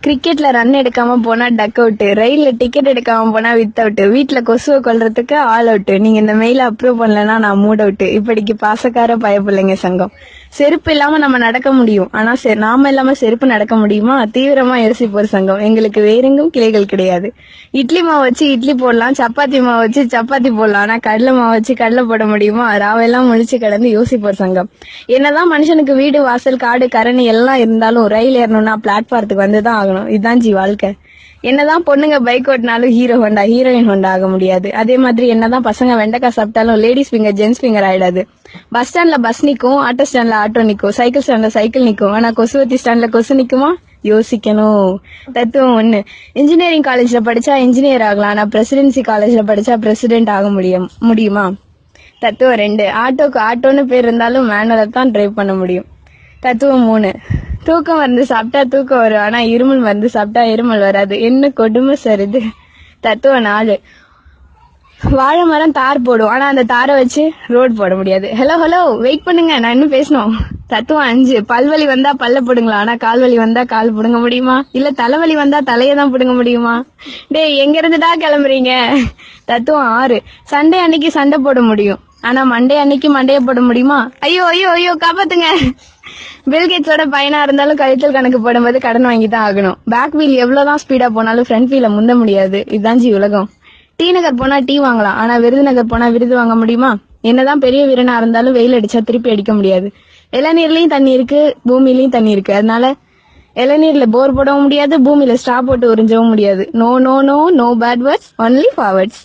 கிரிக்கெட்ல ரன் எடுக்காம போனா டக் அவுட், ரயில்ல டிக்கெட் எடுக்காம போனா வித் அவுட், வீட்டுல கொசுவை கொல்றதுக்கு ஆல் அவுட், நீங்க இந்த மெயில அப்ரூவ் பண்ணலன்னா நான் மூட் அவுட். இப்படிக்கு பாசக்கார பயப்பிள்ளைங்க சங்கம். செருப்பு இல்லாம நம்ம நடக்க முடியும், ஆனா நாம இல்லாம செருப்பு நடக்க முடியுமா? தீவிரமா யோசிப்போர் சங்கம். எங்களுக்கு வேறெங்கும் கிளைகள் கிடையாது. இட்லி மாவு வச்சு இட்லி போடலாம், சப்பாத்தி மாவு வச்சு சப்பாத்தி போடலாம், ஆனா கடலை மாவு வச்சு கடலை போட முடியுமா? ராவெல்லாம் முழிச்சு கிடந்து யோசிப்போர் சங்கம். என்னதான் மனுஷனுக்கு வீடு வாசல் காடு கரணி எல்லாம் இருந்தாலும் ரயில் ஏறணும்னா பிளாட்பாரத்துக்கு வந்துதான் ஆகணும். இதுதான் ஜி வாழ்க்கை. என்னதான் பொண்ணுங்க பைக் ஓட்டினாலும் ஹீரோ ஹோண்டா ஹீரோயின் ஹோண்டா ஆக முடியாது. அதே மாதிரி என்னதான் பசங்க வெண்டைக்காய் சாப்பிட்டாலும் லேடிஸ் ஃபிங்கர் ஜென்ஸ் ஃபிங்கர் ஆயிடாது. பஸ் ஸ்டாண்ட்ல பஸ் நிக்கும், ஆட்டோ ஸ்டாண்ட்ல ஆட்டோ நிக்கும், சைக்கிள் ஸ்டாண்ட்ல சைக்கிள் நிக்கும், ஆனா கொசுவத்தி ஸ்டாண்ட்ல கொசு நிக்குமா? யோசிக்கணும். தத்துவம் ஒண்ணு. இன்ஜினியரிங் காலேஜ்ல படிச்சா இன்ஜினியர் ஆகலாம், ஆனா பிரசிடென்சி காலேஜ்ல படிச்சா பிரசிடென்ட் ஆக முடியுமா? தத்துவம் 2. ஆட்டோக்கு ஆட்டோன்னு பேர் இருந்தாலும் மேனுவலை தான் டிரைவ் பண்ண முடியும். தத்துவம் 3. தூக்கம் மருந்து சாப்பிட்டா தூக்கம் வரும், ஆனா இருமல் மருந்து சாப்பிட்டா இருமல் வராது. என்ன கொடுமை சார் இது. தத்துவம் 4. வாழை மரம் தார் போடும், ஆனா அந்த தாரை வச்சு ரோடு போட முடியாது. ஹலோ வெயிட் பண்ணுங்க, நான் இன்னும் பேசணும். தத்துவம் 5. பல்வலி வந்தா பல்ல போடுங்களா, ஆனா கால்வலி வந்தா கால் புடுங்க முடியுமா? இல்ல தலைவலி வந்தா தலையதான் புடுங்க முடியுமா? டேய் எங்க இருந்துடா கிளம்புறீங்க? தத்துவம் 6. சண்டே அன்னைக்கு சண்டை போட முடியும், ஆனா மண்டே அன்னைக்கு மண்டைய போட முடியுமா? ஐயோ ஐயோ ஐயோ காப்பாத்துங்க. பில்கேட்ஸோட பையனா இருந்தாலும் கழித்தல் கணக்கு போடும்போது கடன் வாங்கி தான் ஆகணும். பேக் வீல் எவ்வளவுதான் ஸ்பீடா போனாலும் ஃப்ரண்ட் வீல முந்த முடியாது. இதுதான் ஜி உலகம். டி நகர் போனா டீ வாங்கலாம், ஆனா விருதுநகர் போனா விருது வாங்க முடியுமா? என்னதான் பெரிய வீரனா இருந்தாலும் வெயில் அடிச்சா திருப்பி அடிக்க முடியாது. இளநீர்லயும் தண்ணி இருக்கு, பூமியிலயும் தண்ணி இருக்கு. அதனால இளநீர்ல போர் போடவும் முடியாது, பூமியில ஸ்ட்ரா போட்டு உறிஞ்சவும் முடியாது. No no no no bad words, only forwards.